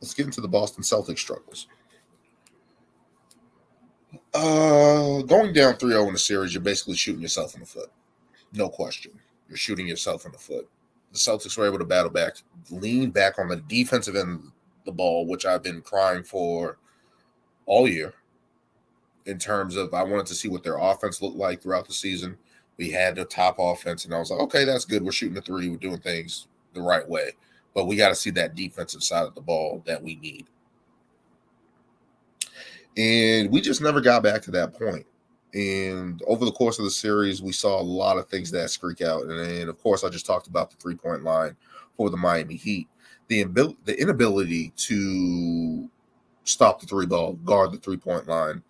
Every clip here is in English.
let's get into the Boston Celtics struggles. Going down 3-0 in the series, you're basically shooting yourself in the foot. No question. You're shooting yourself in the foot. The Celtics were able to battle back, lean back on the defensive end of the ball, which I've been crying for all year in terms of I wanted to see what their offense looked like throughout the season. We had the top offense, and I was like, okay, that's good. We're shooting the three. We're doing things the right way. But we got to see that defensive side of the ball that we need. And we just never got back to that point. And over the course of the series, we saw a lot of things that squeak out. And of course, I just talked about the three-point line for the Miami Heat. The inability to stop the three ball, guard the three-point line.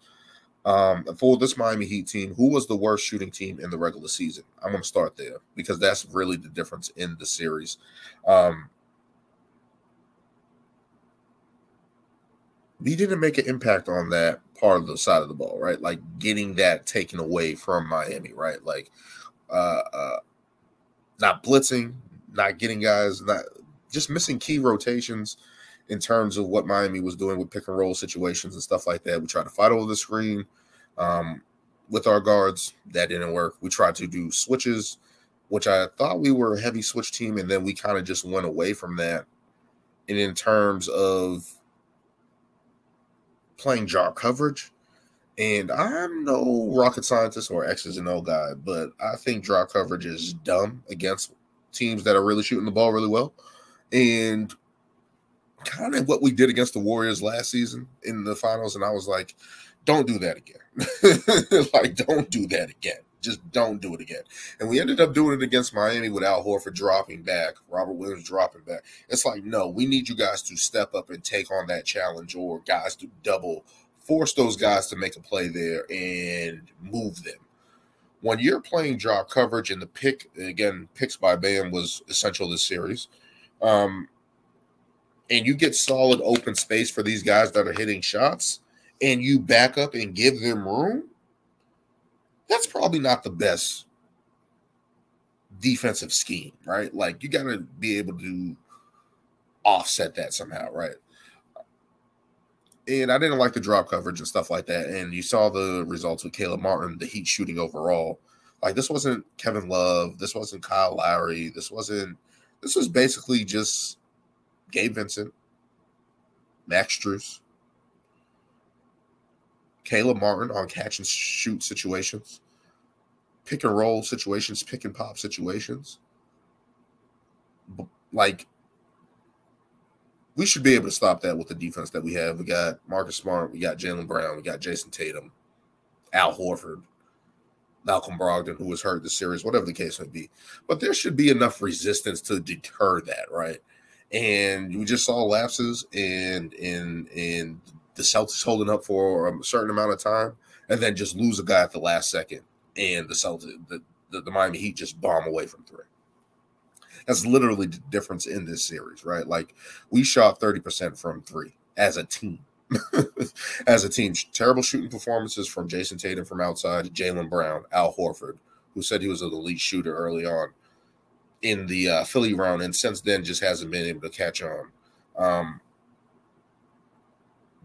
For this Miami Heat team, who was the worst shooting team in the regular season? I'm going to start there because that's really the difference in the series. We didn't make an impact on that part of the side of the ball, right? Like getting that taken away from Miami, right? Like not blitzing, not getting guys, not just missing key rotations in terms of what Miami was doing with pick and roll situations and stuff like that. We tried to fight over the screen with our guards. That didn't work. We tried to do switches, which I thought we were a heavy switch team, and then we kind of just went away from that. And in terms of playing jar coverage, and I'm no rocket scientist or X's and O guy, but I think draw coverage is dumb against teams that are really shooting the ball really well. And kind of what we did against the Warriors last season in the finals, and I was like, don't do that again. Like, don't do that again. Just don't do it again. And we ended up doing it against Miami with Al Horford dropping back, Robert Williams dropping back. It's like, no, we need you guys to step up and take on that challenge, or guys to force those guys to make a play there and move them. When you're playing draw coverage, and the picks by Bam was essential this series, and you get solid open space for these guys that are hitting shots, and you back up and give them room, that's probably not the best defensive scheme, right? Like, you got to be able to offset that somehow, right? And I didn't like the drop coverage and stuff like that. And you saw the results with Caleb Martin, the Heat shooting overall. Like, this wasn't Kevin Love. This wasn't Kyle Lowry. This was basically just Gabe Vincent, Max Strus, Caleb Martin on catch and shoot situations, pick and roll situations, pick and pop situations. Like, we should be able to stop that with the defense that we have. We got Marcus Smart, we got Jaylen Brown, we got Jason Tatum, Al Horford, Malcolm Brogdon, who was hurt this series, whatever the case may be. But there should be enough resistance to deter that, right? And we just saw lapses in the Celtics holding up for a certain amount of time, and then just lose a guy at the last second, and the Miami Heat just bomb away from three. That's literally the difference in this series, right? Like, we shot 30% from three as a team. As a team, terrible shooting performances from Jason Tatum from outside, Jaylen Brown, Al Horford, who said he was an elite shooter early on in the Philly round, and since then just hasn't been able to catch on.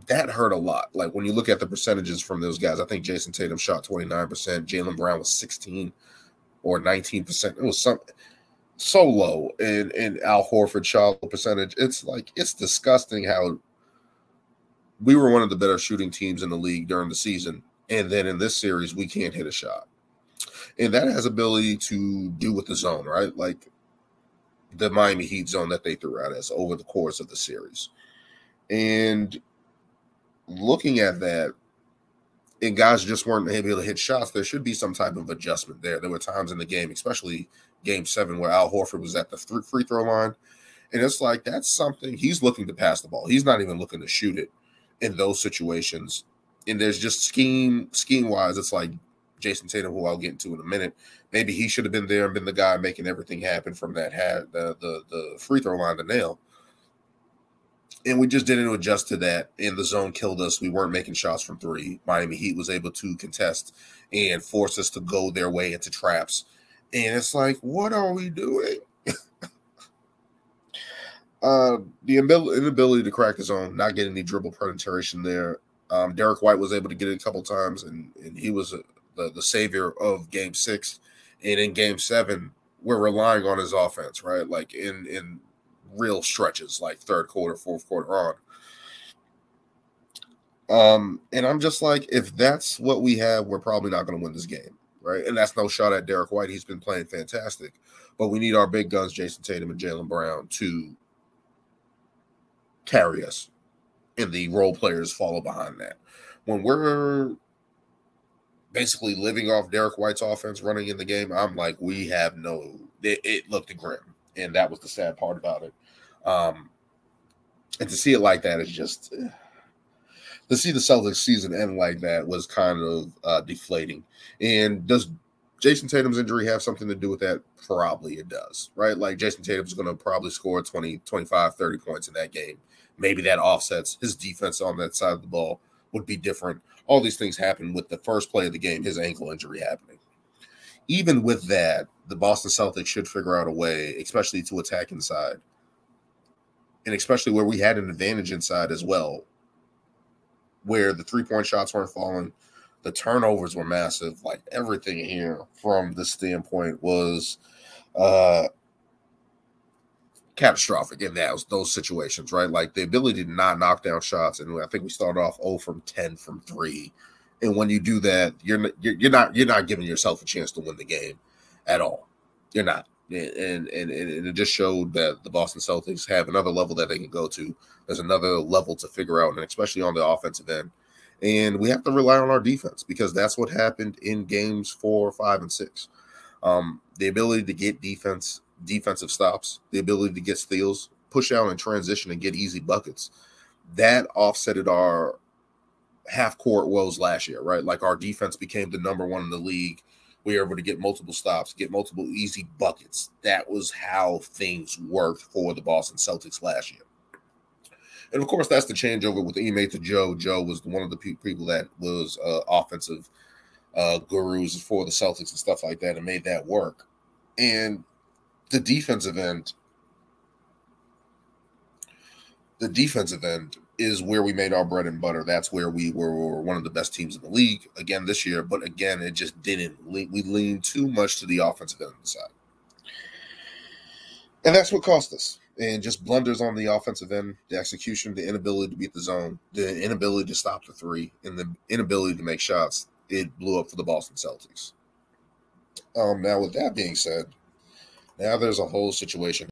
That hurt a lot. Like, when you look at the percentages from those guys, I think Jason Tatum shot 29%, Jaylen Brown was 16 or 19%. It was so low, and Al Horford shot percentage. It's like, it's disgusting how we were one of the better shooting teams in the league during the season, and then in this series we can't hit a shot. And that has ability to do with the zone, right? Like the Miami Heat zone that they threw at us over the course of the series. And looking at that, and guys just weren't able to hit shots, there should be some type of adjustment there. There were times in the game, especially Game 7, where Al Horford was at the free throw line. And it's like, that's something, he's looking to pass the ball. He's not even looking to shoot it in those situations. And there's just scheme-wise, it's like Jason Tatum, who I'll get into in a minute, maybe he should have been there and been the guy making everything happen from that the free throw line to nail. And we just didn't adjust to that, and the zone killed us. We weren't making shots from three. Miami Heat was able to contest and force us to go their way into traps. And it's like, what are we doing? The inability to crack the zone, not getting any dribble penetration there. Derek White was able to get it a couple times, and he was the savior of Game 6. And in Game 7, we're relying on his offense, right? Like in real stretches, like third quarter, fourth quarter on. And I'm just like, if that's what we have, we're probably not going to win this game, right? And that's no shot at Derek White. He's been playing fantastic. But we need our big guns, Jason Tatum and Jaylen Brown, to carry us, and the role players follow behind that. When we're basically living off Derek White's offense running in the game, I'm like, we have it looked grim, and that was the sad part about it. And to see it like that is just, to see the Celtics season end like that was kind of deflating. And does Jason Tatum's injury have something to do with that? Probably it does, right? Like Jason Tatum's going to probably score 20, 25, 30 points in that game. Maybe that offsets his defense on that side of the ball would be different. All these things happen with the first play of the game, his ankle injury happening. Even with that, the Boston Celtics should figure out a way, especially to attack inside, and especially where we had an advantage inside as well, where the three-point shots weren't falling, the turnovers were massive. Like everything here from this standpoint was catastrophic in those situations, right? Like the ability to not knock down shots, and I think we started off 0 from 10 from 3. And when you do that, you're not giving yourself a chance to win the game at all. You're not. And it just showed that the Boston Celtics have another level that they can go to. There's another level to figure out, and especially on the offensive end. And we have to rely on our defense, because that's what happened in games 4, 5, and 6. The ability to get defensive stops, the ability to get steals, push out and transition and get easy buckets, that offsetted our half-court woes last year, right? Like our defense became the number one in the league. We were able to get multiple stops, get multiple easy buckets. That was how things worked for the Boston Celtics last year. And, of course, that's the changeover with Ime to Joe. Joe was one of the people that was offensive gurus for the Celtics and stuff like that and made that work. And the defensive end is where we made our bread and butter. That's where we were one of the best teams in the league again this year. But again, it just didn't. We leaned too much to the offensive end of the side. And that's what cost us. And just blunders on the offensive end, the execution, the inability to beat the zone, the inability to stop the three, and the inability to make shots. It blew up for the Boston Celtics. Now, with that being said, now there's a whole situation